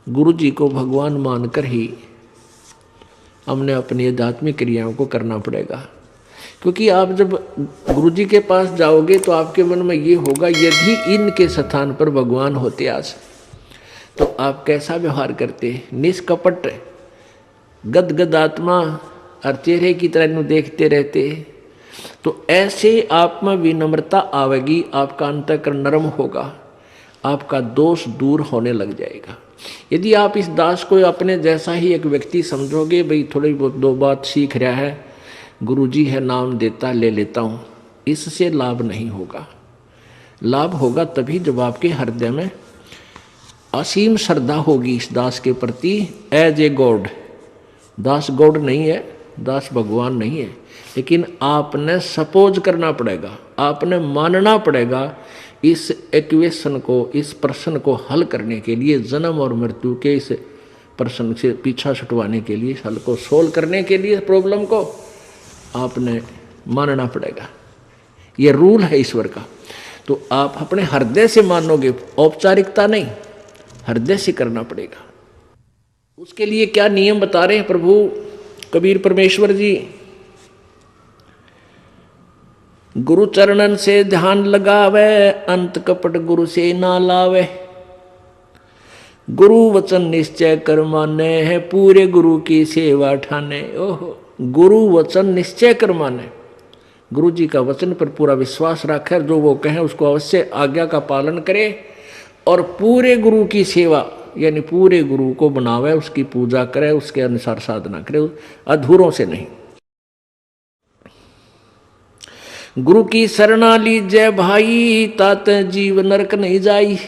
गुरु जी को भगवान मानकर ही हमने अपनी आध्यात्मिक क्रियाओं को करना पड़ेगा। क्योंकि आप जब गुरु जी के पास जाओगे तो आपके मन में ये होगा, यदि इनके स्थान पर भगवान होते आज तो आप कैसा व्यवहार करते। निष्कपट गदगद आत्मा और चेहरे की तरह देखते रहते। तो ऐसे आप में विनम्रता आवेगी, आपका अंतःकरण नरम होगा, आपका दोष दूर होने लग जाएगा। यदि आप इस दास को अपने जैसा ही एक व्यक्ति समझोगे, भाई थोड़ी बहुत दो बात सीख रहा है, गुरुजी है नाम देता ले लेता हूँ, इससे लाभ नहीं होगा। लाभ होगा तभी जब आपके हृदय में असीम श्रद्धा होगी इस दास के प्रति, एज ए गॉड। दास गॉड नहीं है, दास भगवान नहीं है, लेकिन आपने सपोज करना पड़ेगा, आपने मानना पड़ेगा इस इक्वेशन को, इस प्रश्न को हल करने के लिए, जन्म और मृत्यु के इस प्रश्न से पीछा छुटवाने के लिए, हल को सोल्व करने के लिए प्रॉब्लम को आपने मानना पड़ेगा। ये रूल है ईश्वर का। तो आप अपने हृदय से मानोगे, औपचारिकता नहीं, हृदय से करना पड़ेगा। उसके लिए क्या नियम बता रहे हैं प्रभु कबीर परमेश्वर जी। गुरु चरणन से ध्यान लगावे, अंत कपट गुरु से ना लावे। गुरु वचन निश्चय कर माने है, पूरे गुरु की सेवा ठाने। ओहो, गुरु वचन निश्चय कर माने, गुरु जी का वचन पर पूरा विश्वास रखे, जो वो कहें उसको अवश्य आज्ञा का पालन करे, और पूरे गुरु की सेवा यानी पूरे गुरु को बनावे, उसकी पूजा करे, उसके अनुसार साधना करे, अधूरों से नहीं। गुरु की शरणा लीजय भाई, तात जीव नरक नहीं जाई।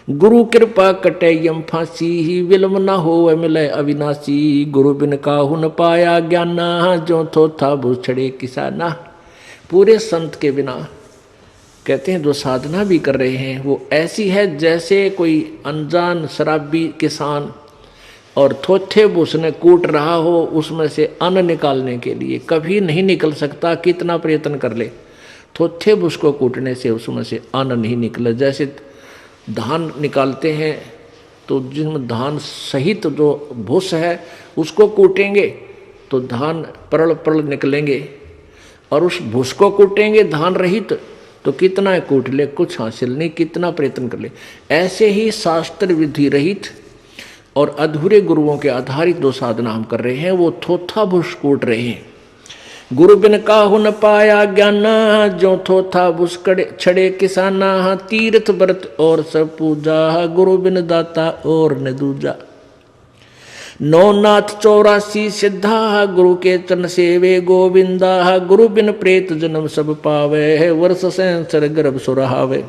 गुरु कृपा कटे यम फांसी, विलम न हो मिले अविनाशी। गुरु बिन काहू न पाया ज्ञाना, जो थो था भूछड़े किसाना। पूरे संत के बिना कहते हैं जो साधना भी कर रहे हैं वो ऐसी है जैसे कोई अनजान शराबी किसान और थोथे उसने कूट रहा हो, उसमें से अन्न निकालने के लिए कभी नहीं निकल सकता, कितना प्रयत्न कर ले, थोथे उसको कूटने से उसमें से अन्न नहीं निकले। जैसे धान निकालते हैं तो जिसमें धान सहित जो भूस है उसको कूटेंगे तो धान परल परल निकलेंगे, और उस भूस को कूटेंगे धान रहित तो कितना कूट ले, कुछ हासिल नहीं, कितना प्रयत्न कर ले। ऐसे ही शास्त्र विधि रहित और अधूरे गुरुओं के आधारित जो साधना हम कर रहे हैं वो थोथा भूस कूट रहे हैं। गुरु बिन काहू न पाया ज्ञाना, जो थोथा भूस छड़े किसाना। तीर्थ व्रत और सब पूजा, गुरु बिन दाता और न दूजा। नौनाथ 84 सिद्धा, गुरु के चरण सेवे गोविंदा। गुरु बिन प्रेत जन्म सब पावे, वर्ष संसर गर्भ सुरहावे।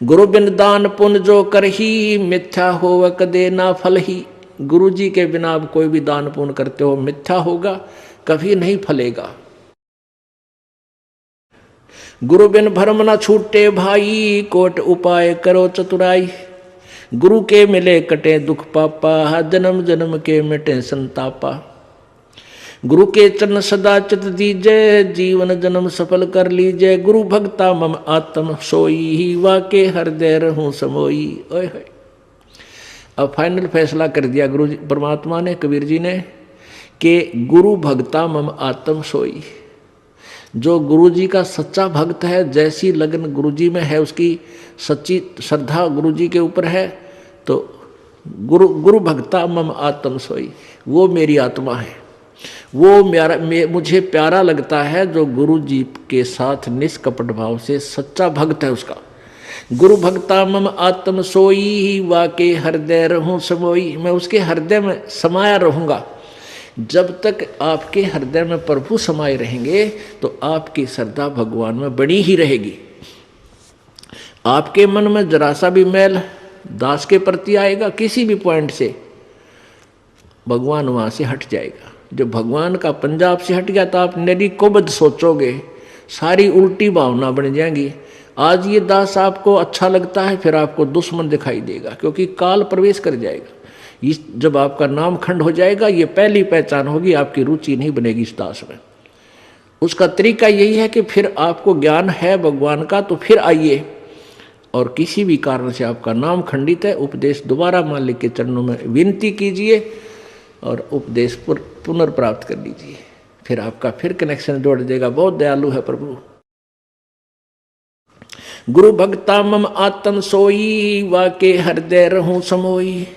गुरु बिन दान पुण्य जो करही, मिथ्या होव कदे ना फल ही। गुरु जी के बिना आप कोई भी दान पुण्य करते हो मिथ्या होगा, कभी नहीं फलेगा। गुरु बिन भरम न छूटे भाई, कोट उपाय करो चतुराई। गुरु के मिले कटे दुख पापा, जन्म जन्म के मिटे संतापा। गुरु के चरण सदा चित दीजय, जीवन जन्म सफल कर लीजय। गुरु भक्ता मम आत्म सोई, वाके हृदय रहूं समोई। ओए होए, अब फाइनल फैसला कर दिया गुरु जी परमात्मा ने, कबीर जी ने, कि गुरु भक्ता मम आत्म सोई। जो गुरु जी का सच्चा भक्त है, जैसी लगन गुरु जी में है, उसकी सच्ची श्रद्धा गुरु जी के ऊपर है, तो गुरु भक्ता मम आत्म सोई, वो मेरी आत्मा है, वो मुझे प्यारा लगता है जो गुरु जी के साथ निष्कपट भाव से सच्चा भक्त है उसका। गुरु भक्ता मम आत्म सोई, वाके हृदय रहूं समोई। मैं उसके हृदय में समाया रहूंगा। जब तक आपके हृदय में प्रभु समाये रहेंगे तो आपकी श्रद्धा भगवान में बनी ही रहेगी। आपके मन में जरा सा भी मैल दास के प्रति आएगा किसी भी पॉइंट से, भगवान वहां से हट जाएगा। जब भगवान का पंजाब से हट गया तो आप निरीकोबद सोचोगे, सारी उल्टी भावना बन जाएंगी। आज ये दास आपको अच्छा लगता है, फिर आपको दुश्मन दिखाई देगा, क्योंकि काल प्रवेश कर जाएगा। जब आपका नाम खंड हो जाएगा, ये पहली पहचान होगी, आपकी रुचि नहीं बनेगी इस दास में। उसका तरीका यही है कि फिर आपको ज्ञान है भगवान का तो फिर आइए, और किसी भी कारण से आपका नाम खंडित है, उपदेश दोबारा मालिक के चरणों में विनती कीजिए और उपदेश पुनर्प्राप्त कर लीजिए, फिर आपका फिर कनेक्शन जोड़ देगा। बहुत दयालु है प्रभु। गुरु भक्ता मम आत्म सोई, वाके हृदय रहूं समोई।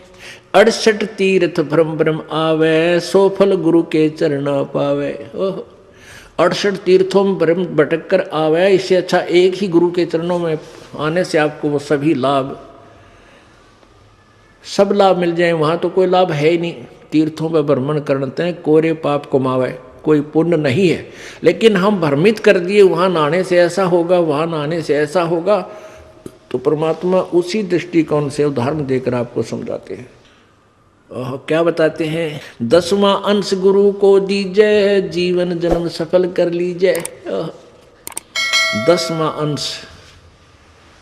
68 तीर्थ भ्रम भ्रम आवे, सो फल गुरु के चरणा पावे। ओह, 68 तीर्थों में भ्रम भटक कर आवे, इससे अच्छा एक ही गुरु के चरणों में आने से आपको वो सभी लाभ, सब लाभ मिल जाए। वहां तो कोई लाभ है ही नहीं। तीर्थों पर भ्रमण करते हैं, कोरे पाप कमावे, कोई पुण्य नहीं है। लेकिन हम भ्रमित कर दिए, वहां नहाने से ऐसा होगा, वहां नहाने से ऐसा होगा, तो परमात्मा उसी दृष्टिकोण से उदाहरण देकर आपको समझाते हैं। क्या बताते हैं? 10वां अंश गुरु को दीजिए, जीवन जन्म सफल कर लीजिए। 10वां अंश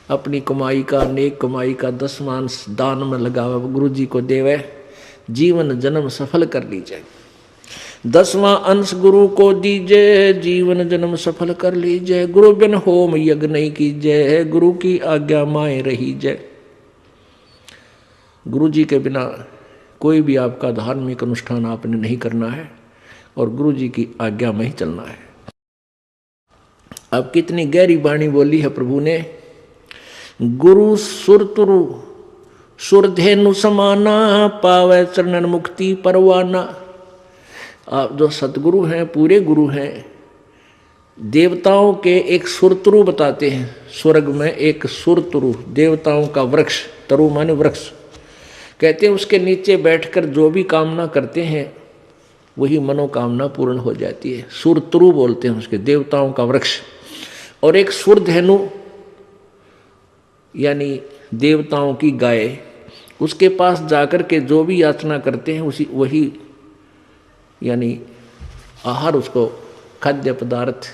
अपनी कमाई का, नेक कमाई का 10वां अंश दान में लगावे, गुरु जी को देवे, जीवन जन्म सफल कर लीजिए। 10वां अंश गुरु को दीजिए, जीवन जन्म सफल कर लीजिए। गुरु बिन होम यज्ञ नहीं कीजिए, गुरु की आज्ञा माए रहीजे। गुरु जी के बिना कोई भी आपका धार्मिक अनुष्ठान आपने नहीं करना है और गुरु जी की आज्ञा में ही चलना है। अब कितनी गहरी वाणी बोली है प्रभु ने। गुरु सुरतुरु सुरधेनु समाना, पावे चरणन मुक्ति परवाना। आप जो सतगुरु हैं, पूरे गुरु हैं, देवताओं के एक सुरतरु बताते हैं। स्वर्ग में एक सुरतरु, देवताओं का वृक्ष, तरु माने वृक्ष, कहते हैं उसके नीचे बैठकर जो भी कामना करते हैं वही मनोकामना पूर्ण हो जाती है। सुरतरु बोलते हैं उसके, देवताओं का वृक्ष। और एक सुरधेनु यानी देवताओं की गाय, उसके पास जाकर के जो भी याचना करते हैं उसी वही यानी आहार, उसको खाद्य पदार्थ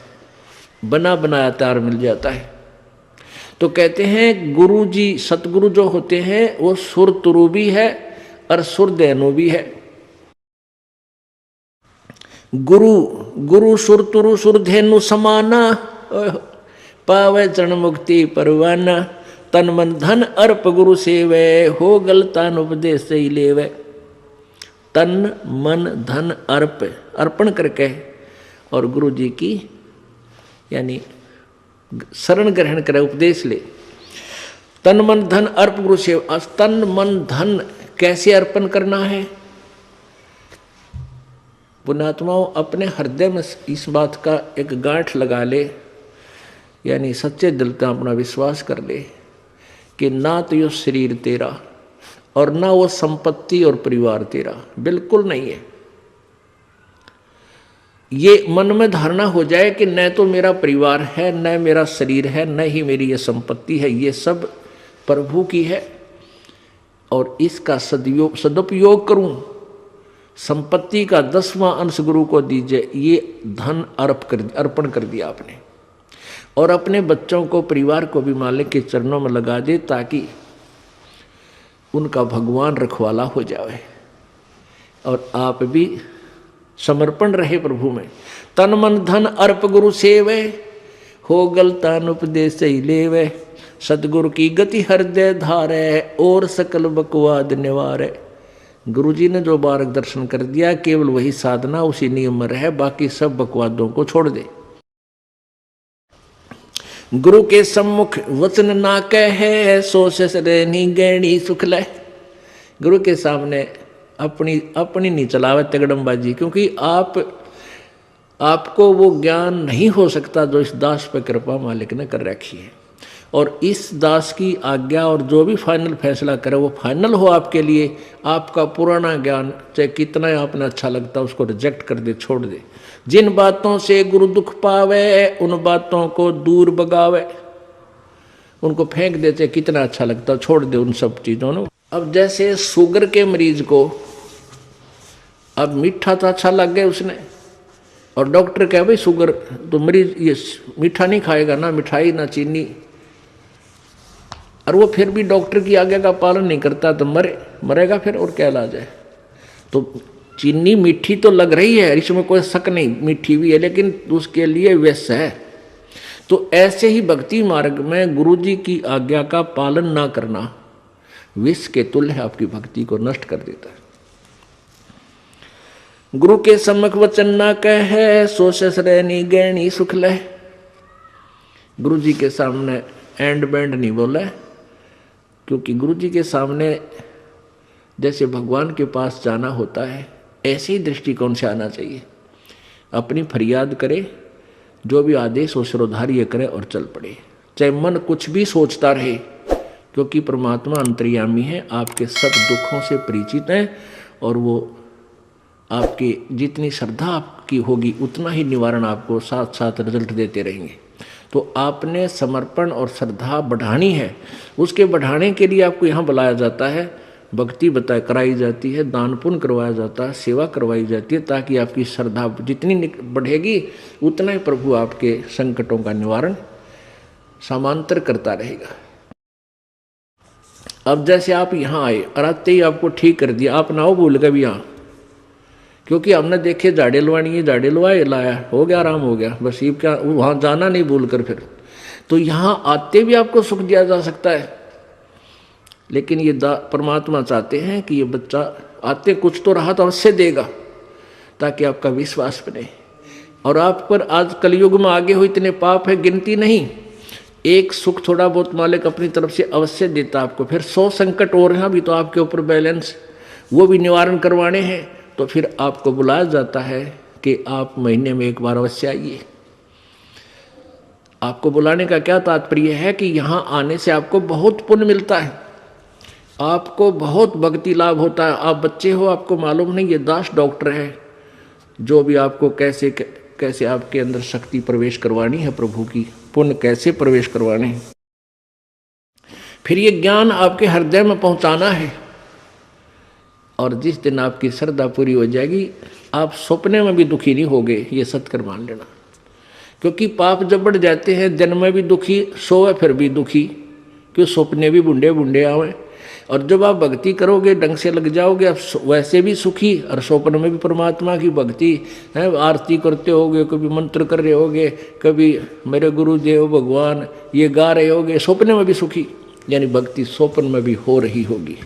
बना बनाया तैयार मिल जाता है। तो कहते हैं गुरु जी, सतगुरु जो होते हैं वो सुरतुरु भी है और सुरधेनु भी है। गुरु गुरु सुरतुरु सुरधेनु समाना, पावे चरण मुक्ति परवाना। तन मन धन अर्प गुरु सेवे, हो गलतान उपदेश से लेवे। तन मन धन अर्प, अर्पण करके और गुरु जी की यानी शरण ग्रहण करे, उपदेश ले। तन मन धन अर्प गुरु सेवा। तन मन धन कैसे अर्पण करना है? पुण्यात्माओं, अपने हृदय में इस बात का एक गांठ लगा ले, यानी सच्चे दिल से अपना विश्वास कर ले कि ना तो ये शरीर तेरा और ना वो संपत्ति और परिवार तेरा, बिल्कुल नहीं है। ये मन में धारणा हो जाए कि न तो मेरा परिवार है, न मेरा शरीर है, न ही मेरी ये संपत्ति है, ये सब प्रभु की है और इसका सदुपयोग करूं। संपत्ति का 10वां अंश गुरु को दीजिए, ये धन अर्पण कर दिया आपने। और अपने बच्चों को, परिवार को भी मालिक के चरणों में लगा दे ताकि उनका भगवान रखवाला हो जाए और आप भी समर्पण रहे प्रभु में। तन मन धन अर्प गुरु सेवे, हो गलतान उपदेश ही लेवे। सतगुरु की गति हृदय धारे, और सकल बकवाद निवारे। गुरु जी ने जो मार्गदर्शन कर दिया, केवल वही साधना, उसी नियम में रहे, बाकी सब बकवादों को छोड़ दे। गुरु के सम्मुख वचन ना कहे, सो ससरेनी गैणी सुख ले। गुरु के सामने अपनी नहीं चलावे तगड़मबाजी, क्योंकि आपको वो ज्ञान नहीं हो सकता जो इस दास पर कृपा मालिक ने कर रखी है। और इस दास की आज्ञा और जो भी फाइनल फैसला करे वो फाइनल हो आपके लिए। आपका पुराना ज्ञान चाहे कितना आपने अच्छा लगता उसको रिजेक्ट कर दे, छोड़ दे। जिन बातों से गुरु दुख पावे, उन बातों को दूर भगावे, उनको फेंक दे, चाहे कितना अच्छा लगता छोड़ दे उन सब चीज़ों ने। अब जैसे शुगर के मरीज को अब मीठा तो अच्छा लग गया उसने, और डॉक्टर कहे भाई शुगर तो मरीज ये मीठा नहीं खाएगा, ना मिठाई ना चीनी, और वो फिर भी डॉक्टर की आज्ञा का पालन नहीं करता तो मरेगा फिर, और क्या इलाज है। तो चीनी मीठी तो लग रही है, इसमें कोई शक नहीं, मीठी भी है, लेकिन उसके लिए विष है। तो ऐसे ही भक्ति मार्ग में गुरु जी की आज्ञा का पालन ना करना विष के तुल्य आपकी भक्ति को नष्ट कर देता है। गुरु के सम्मुख वचन ना कहे, सो ससरैनी गैनी सुख लह। गुरु जी के सामने एंड बैंड नहीं बोला, क्योंकि गुरु जी के सामने जैसे भगवान के पास जाना होता है ऐसे ही दृष्टिकोण से आना चाहिए। अपनी फरियाद करे, जो भी आदेश हो सिरोधार्य करे और चल पड़े, चाहे मन कुछ भी सोचता रहे, क्योंकि परमात्मा अंतर्यामी है, आपके सब दुखों से परिचित है और वो आपकी जितनी श्रद्धा आपकी होगी उतना ही निवारण आपको साथ साथ रिजल्ट देते रहेंगे। तो आपने समर्पण और श्रद्धा बढ़ानी है, उसके बढ़ाने के लिए आपको यहाँ बुलाया जाता है, भक्ति कराई जाती है, दान पुण्य करवाया जाता है, सेवा करवाई जाती है, ताकि आपकी श्रद्धा जितनी बढ़ेगी उतना ही प्रभु आपके संकटों का निवारण समांतर करता रहेगा। अब जैसे आप यहाँ आए और आते ही आपको ठीक कर दिया, आप ना हो भूल गए भी यहाँ, क्योंकि हमने देखे झाड़े लवानी है, झाड़े लवाए लाया, हो गया, आराम हो गया, बस ये क्या वहाँ जाना नहीं भूल कर फिर। तो यहाँ आते भी आपको सुख दिया जा सकता है, लेकिन ये परमात्मा चाहते हैं कि ये बच्चा आते कुछ तो रहा तो अवश्य देगा, ताकि आपका विश्वास बने। और आप पर आज कलयुग में आगे हो इतने पाप है गिनती नहीं, एक सुख थोड़ा बहुत मालिक अपनी तरफ से अवश्य देता आपको। फिर 100 संकट और हैं अभी तो आपके ऊपर बैलेंस, वो भी निवारण करवाने हैं, तो फिर आपको बुलाया जाता है कि आप महीने में एक बार अवश्य आइए। आपको बुलाने का क्या तात्पर्य है कि यहाँ आने से आपको बहुत पुण्य मिलता है, आपको बहुत भक्ति लाभ होता है। आप बच्चे हो, आपको मालूम नहीं, ये दास डॉक्टर है जो भी आपको कैसे कैसे आपके अंदर शक्ति प्रवेश करवानी है, प्रभु की पुण्य कैसे प्रवेश करवाने हैं, फिर ये ज्ञान आपके हृदय में पहुंचाना है। और जिस दिन आपकी श्रद्धा पूरी हो जाएगी, आप सपने में भी दुखी नहीं होगे, ये सत्कर मान लेना। क्योंकि पाप जब बढ़ जाते हैं, दिन में भी दुखी, सोए फिर भी दुखी, क्यों सपने भी बुंडे बुंडे आवे। और जब आप भक्ति करोगे, ढंग से लग जाओगे, आप वैसे भी सुखी और स्वप्न में भी परमात्मा की भक्ति है, आरती करते होगे, कभी मंत्र कर रहे होगे, कभी मेरे गुरुदेव भगवान ये गा रहे होगे, स्वप्न में भी सुखी, यानी भक्ति स्वप्न में भी हो रही होगी।